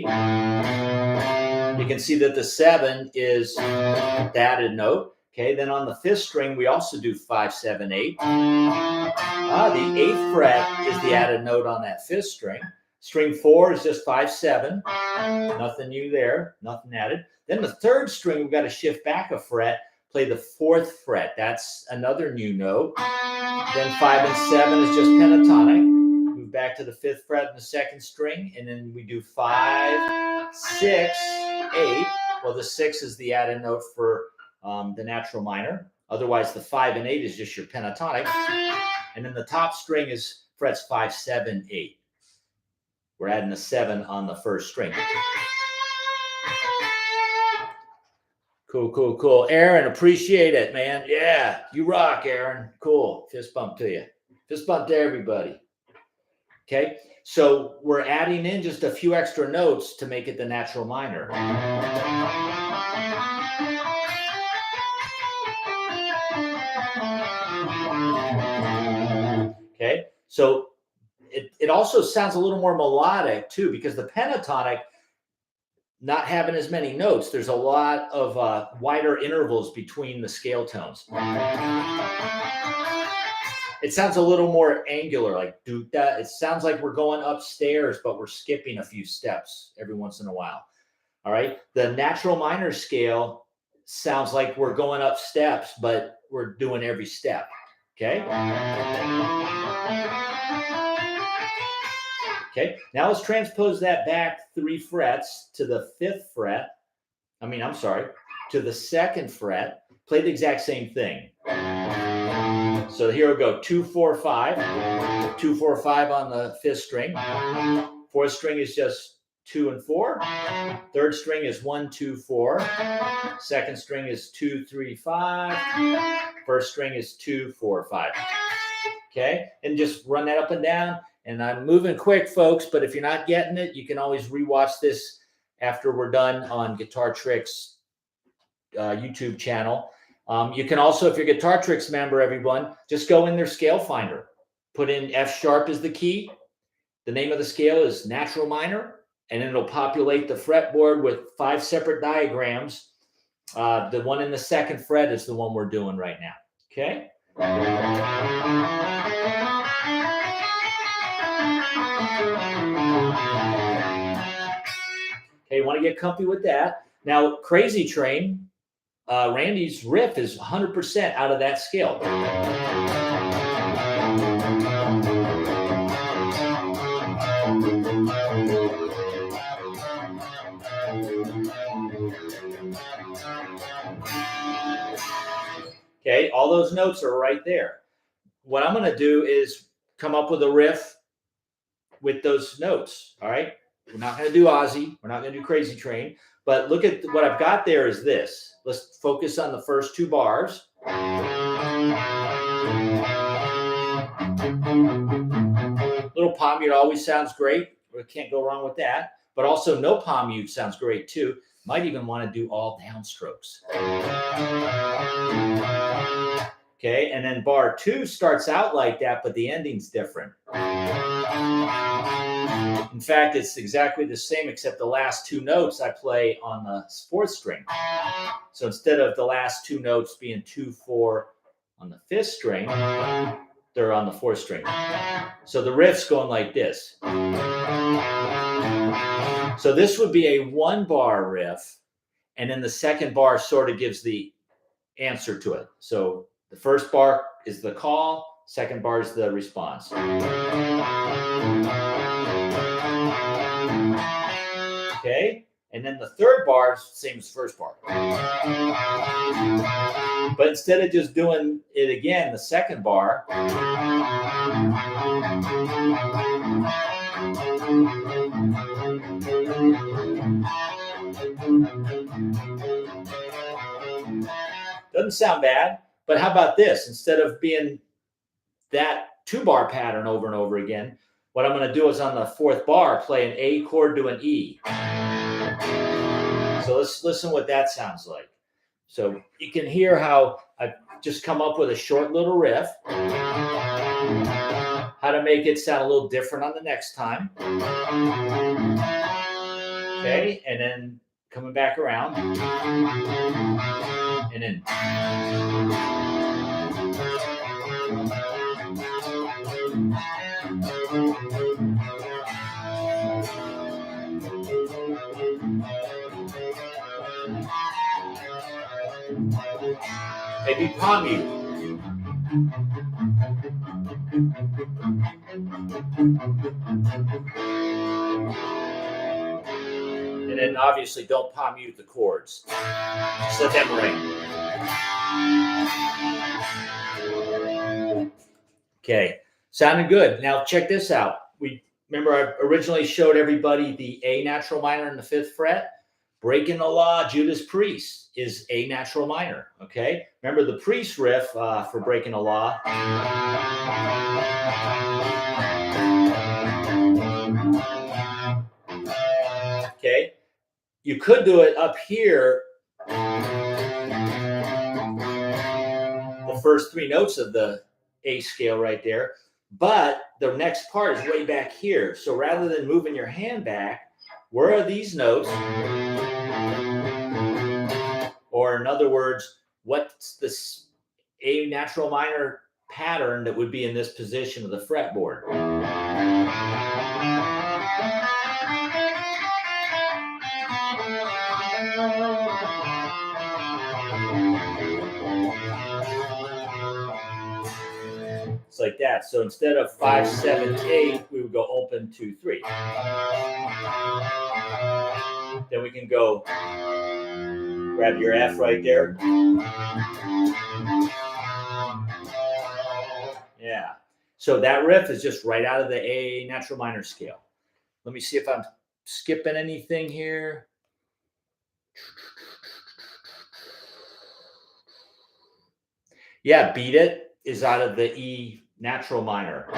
[SPEAKER 1] You can see that the 7 is the added note. Okay, then on the 5th string, we also do 5, 7, 8. The 8th fret is the added note on that 5th string. String 4 is just 5, 7. Nothing new there, nothing added. Then the 3rd string, we've got to shift back a fret, play the 4th fret. That's another new note. Then 5 and 7 is just pentatonic. Move back to the 5th fret in the 2nd string, and then we do 5, 6, 8. Well, the 6 is the added note for the natural minor. Otherwise, the 5 and 8 is just your pentatonic. And then the top string is frets 5, 7, 8. We're adding a 7 on the 1st string. Cool, cool, cool. Aaron, appreciate it, man. Yeah, you rock, Aaron. Cool. Fist bump to you. Fist bump to everybody. Okay, so we're adding in just a few extra notes to make it the natural minor. Okay, so it also sounds a little more melodic too, because the pentatonic, not having as many notes, there's a lot of wider intervals between the scale tones. It sounds a little more angular, like do that. It sounds like we're going upstairs, but we're skipping a few steps every once in a while. All right, the natural minor scale sounds like we're going up steps, but we're doing every step. Okay. Okay, now let's transpose that back 3 frets to the 5th fret. To the 2nd fret. Play the exact same thing. So here we go, 2, 4, 5. 2, 4, 5 on the 5th string. 4th string is just 2 and 4. 3rd string is 1, 2, 4. 2nd string is 2, 3, 5. 1st string is 2, 4, 5. Okay, and just run that up and down. And I'm moving quick, folks, but if you're not getting it, you can always rewatch this after we're done on Guitar Tricks YouTube channel. You can also, if you're a Guitar Tricks member, everyone, just go in their scale finder. Put in F sharp as the key. The name of the scale is natural minor, and then it'll populate the fretboard with 5 separate diagrams. The one in the 2nd fret is the one we're doing right now. Okay? Okay, you want to get comfy with that. Now, Crazy Train, Randy's riff is 100% out of that scale. Okay, all those notes are right there. What I'm going to do is come up with a riff with those notes, all right? We're not going to do Ozzy. We're not going to do Crazy Train. But look at what I've got there is this. Let's focus on the first 2 bars. Little palm mute always sounds great. We can't go wrong with that. But also no palm mute sounds great too. Might even want to do all downstrokes. Okay, and then bar 2 starts out like that, but the ending's different. In fact, it's exactly the same, except the last 2 notes I play on the 4th string. So instead of the last 2 notes being 2, 4 on the 5th string, they're on the 4th string. So the riff's going like this. So this would be a 1-bar riff, and then the 2nd bar sort of gives the answer to it. So the 1st bar is the call, 2nd bar is the response. Okay, And then the third bar is the same as the first bar. But instead of just doing it again, the second bar, doesn't sound bad. But how about this? Instead of being that 2-bar pattern over and over again, what I'm going to do is on the fourth bar, play an A chord to an E. So let's listen what that sounds like. So you can hear how I've just come up with a short little riff, how to make it sound a little different on the next time. Okay, and then coming back around, and then. Maybe palm mute. And then obviously don't palm mute the chords. Just let them ring. Okay, sounding good. Now check this out. Remember I originally showed everybody the A natural minor in the 5th fret. Breaking the Law, Judas Priest is A natural minor, okay? Remember the Priest riff for Breaking the Law. Okay, you could do it up here, the first 3 notes of the A scale right there, but the next part is way back here. So rather than moving your hand back, where are these notes? Or in other words, what's this A natural minor pattern that would be in this position of the fretboard? It's like that. So instead of 5, 7, 8, we would go open 2, 3. Then we can go grab your F right there. Yeah. So that riff is just right out of the A natural minor scale. Let me see if I'm skipping anything here. Yeah, Beat It is out of the E natural minor.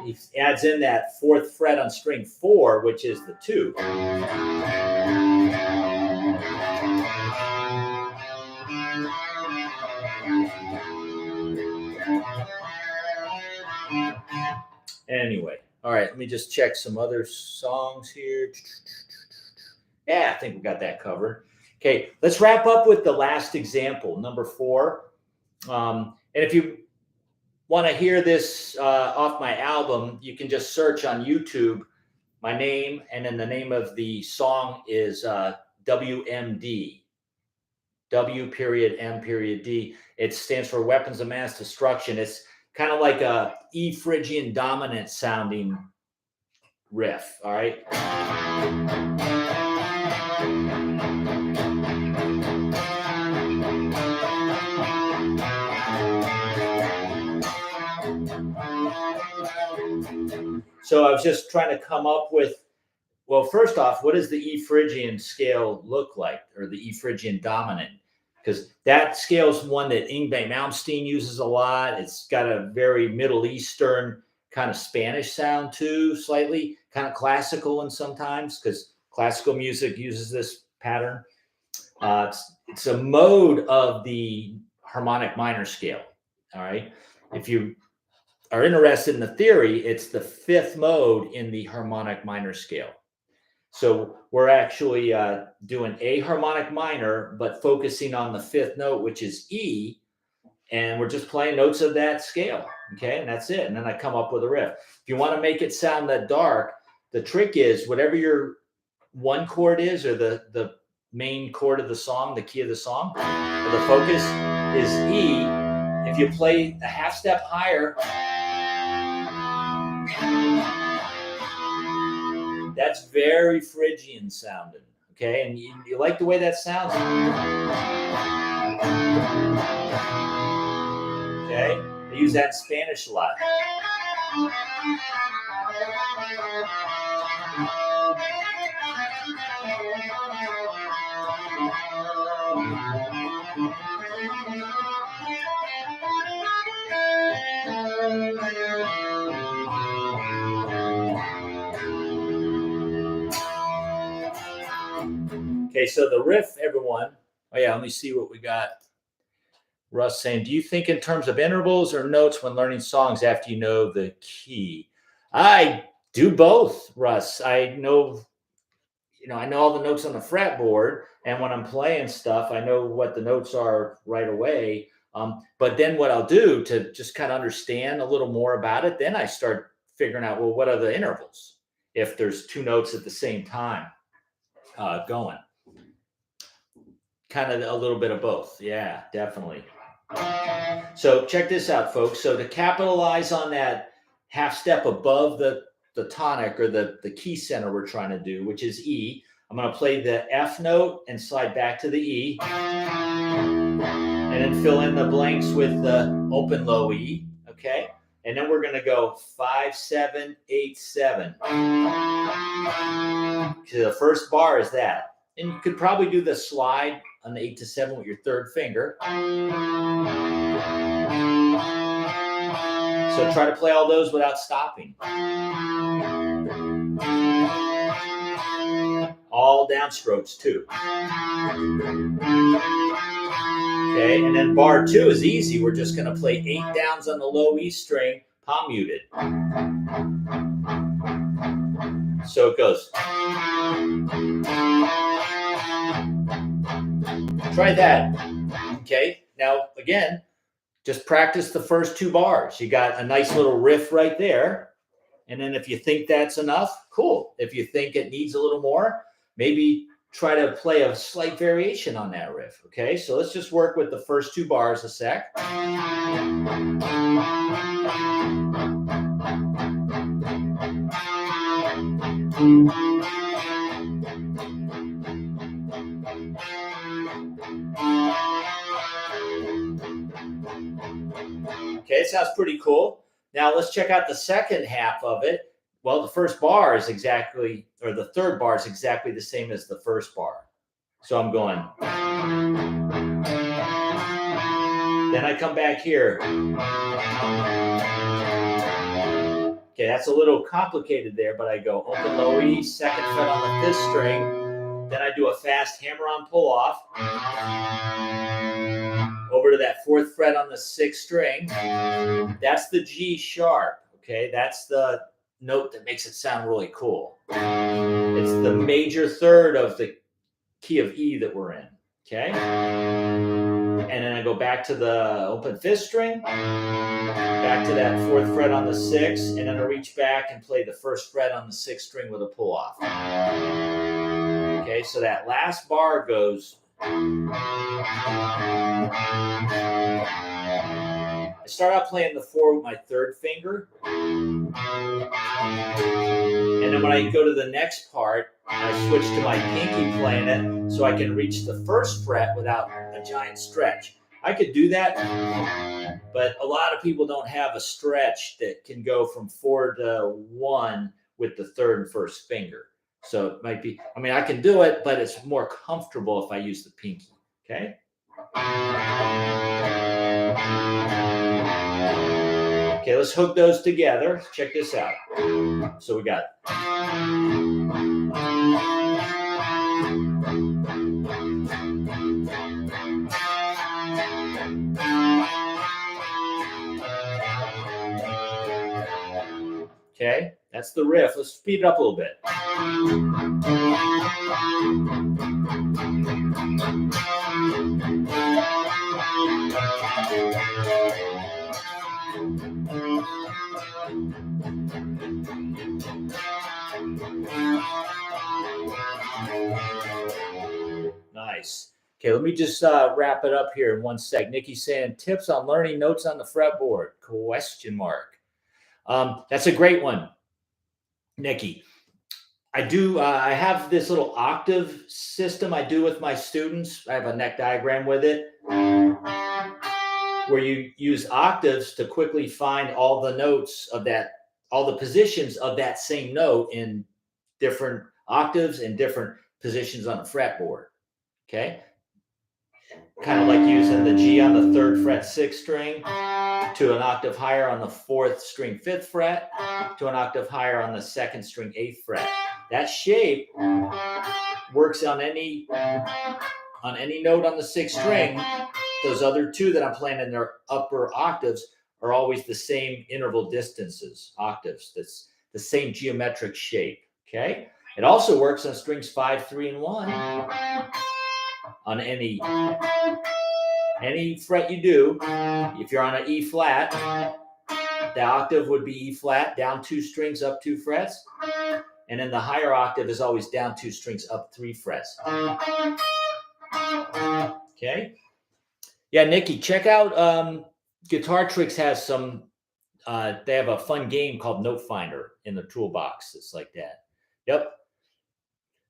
[SPEAKER 1] He adds in that 4th fret on string 4, which is the 2. Anyway, all right, let me just check some other songs here. Yeah, I think we got that covered. Okay, let's wrap up with the last example, number 4. And if you want to hear this off my album, you can just search on YouTube my name, and then the name of the song is WMD. W.M.D. It stands for Weapons of Mass Destruction. It's kind of like a E Phrygian dominant sounding riff, all right? So I was just trying to come up with, well, first off, what does the E Phrygian scale look like, or the E Phrygian dominant? Because that scale is one that Yngwie Malmsteen uses a lot. It's got a very Middle Eastern kind of Spanish sound too, slightly kind of classical and sometimes, because classical music uses this pattern. It's a mode of the harmonic minor scale. All right. If you are interested in the theory, it's the 5th mode in the harmonic minor scale. So we're actually doing a harmonic minor, but focusing on the 5th note, which is E, and we're just playing notes of that scale. Okay, and that's it. And then I come up with a riff. If you want to make it sound that dark, the trick is whatever your 1 chord is, or the main chord of the song, the key of the song, the focus is E, If you play a half step higher, that's very Phrygian sounding, okay? And you like the way that sounds? Okay? They use that in Spanish a lot. Okay, so the riff, everyone. Oh yeah, let me see what we got. Russ saying, do you think in terms of intervals or notes when learning songs after you know the key? I do both, Russ. I know all the notes on the fretboard, and when I'm playing stuff, I know what the notes are right away. But then what I'll do to just kind of understand a little more about it, then I start figuring out, well, what are the intervals if there's two notes at the same time going? Kind of a little bit of both. Yeah, definitely. So check this out, folks. So to capitalize on that half step above the tonic or the key center we're trying to do, which is E, I'm going to play the F note and slide back to the E, and then fill in the blanks with the open low E, okay? And then we're going to go 5, 7, 8, 7. So the first bar is that. And you could probably do the slide on the 8 to 7 with your third finger. So try to play all those without stopping. All downstrokes too. Okay, and then bar 2 is easy. We're just going to play 8 downs on the low E string, palm muted. So it goes. Try that. Okay, now again, just practice the first 2 bars. You got a nice little riff right there. And then if you think that's enough, cool. If you think it needs a little more, maybe try to play a slight variation on that riff. Okay, so let's just work with the first 2 bars a sec. Okay, it sounds pretty cool. Now let's check out the second half of it. Well, the first bar is exactly, or the third bar is exactly the same as the first bar. So I'm going. Then I come back here. Okay, that's a little complicated there, but I go open low E, second fret on the 5th string. Then I do a fast hammer-on pull-off. Over to that 4th fret on the 6th string. That's the G sharp, okay? That's the note that makes it sound really cool. It's the major third of the key of E that we're in, okay? And then I go back to the open 5th string, back to that 4th fret on the 6th, and then I reach back and play the 1st fret on the 6th string with a pull-off. Okay, so that last bar goes... I start out playing the 4 with my 3rd finger. And then when I go to the next part, I switch to my pinky playing it so I can reach the 1st fret without a giant stretch. I could do that, but a lot of people don't have a stretch that can go from 4 to 1 with the 3rd and 1st finger. So it might be, I mean, I can do it, but it's more comfortable if I use the pinky, okay? Okay, let's hook those together. Check this out. So we got... Okay, that's the riff. Let's speed it up a little bit. Nice. Okay, let me just wrap it up here in one sec. Nikki's saying tips on learning notes on the fretboard? Question mark. That's a great one, Nikki. I have this little octave system I do with my students. I have a neck diagram with it where you use octaves to quickly find all the notes of that, all the positions of that same note in different octaves and different positions on the fretboard. Okay. Kind of like using the G on the 3rd fret 6th string to an octave higher on the 4th string 5th fret to an octave higher on the 2nd string 8th fret. That shape works on any note on the 6th string. Those other two that I'm playing in their upper octaves are always the same interval distances, octaves. That's the same geometric shape. Okay. It also works on strings 5, 3, and 1 on any fret you do. If you're on an E flat, the octave would be E flat, down 2 strings, up 2 frets. And then the higher octave is always down 2 strings, up 3 frets. Okay. Yeah, Nikki, check out Guitar Tricks has some, they have a fun game called Note Finder in the toolbox. It's like that. Yep.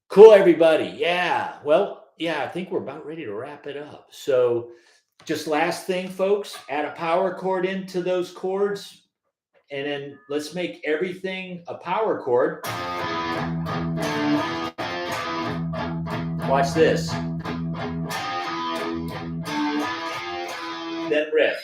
[SPEAKER 1] Cool, everybody. Yeah. Well, yeah, I think we're about ready to wrap it up. So just last thing, folks, add a power chord into those chords, and then let's make everything a power chord. Watch this. Then riff.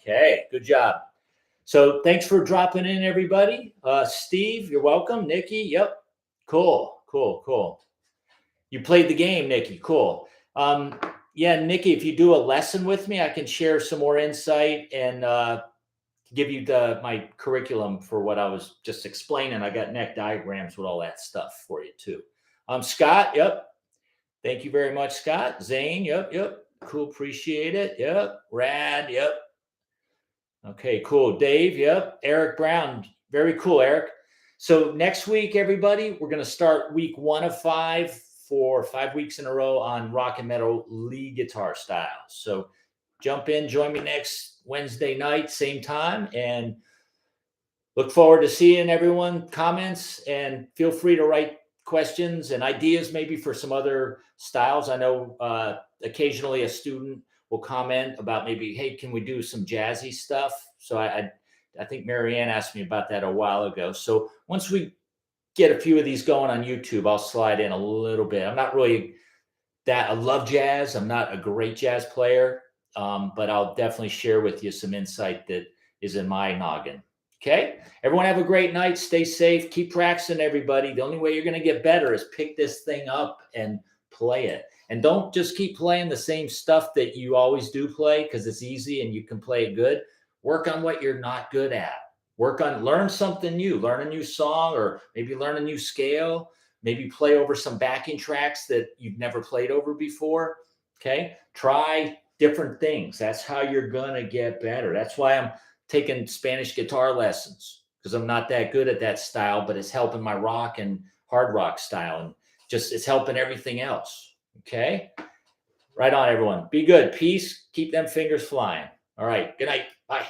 [SPEAKER 1] Okay, good job. So thanks for dropping in, everybody. Steve, you're welcome. Nikki, yep. Cool. You played the game, Nikki. Cool. Yeah, Nikki, if you do a lesson with me, I can share some more insight and give you my curriculum for what I was just explaining. I got neck diagrams with all that stuff for you too. Scott, yep. Thank you very much, Scott. Zane, yep. Cool, appreciate it. Yep. Rad, yep. Okay, cool. Dave, yep. Eric Brown, very cool, Eric. So next week, everybody, we're going to start week 1 of 5 for 5 weeks in a row on rock and metal lead guitar styles. So jump in, join me next Wednesday night, same time, and look forward to seeing everyone. Comments, and feel free to write questions and ideas maybe for some other styles. I know occasionally a student will comment about maybe, hey, can we do some jazzy stuff? So I think Marianne asked me about that a while ago. So once we get a few of these going on YouTube, I'll slide in a little bit. I'm not really I love jazz. I'm not a great jazz player, but I'll definitely share with you some insight that is in my noggin. Okay. Everyone have a great night. Stay safe. Keep practicing, everybody. The only way you're going to get better is pick this thing up and play it. And don't just keep playing the same stuff that you always do play because it's easy and you can play it good. Work on what you're not good at. Learn something new. Learn a new song, or maybe learn a new scale. Maybe play over some backing tracks that you've never played over before. Okay. Try different things. That's how you're going to get better. That's why I'm taking Spanish guitar lessons, because I'm not that good at that style, but it's helping my rock and hard rock style. And just it's helping everything else. Okay. Right on, everyone. Be good. Peace. Keep them fingers flying. All right. Good night. Bye.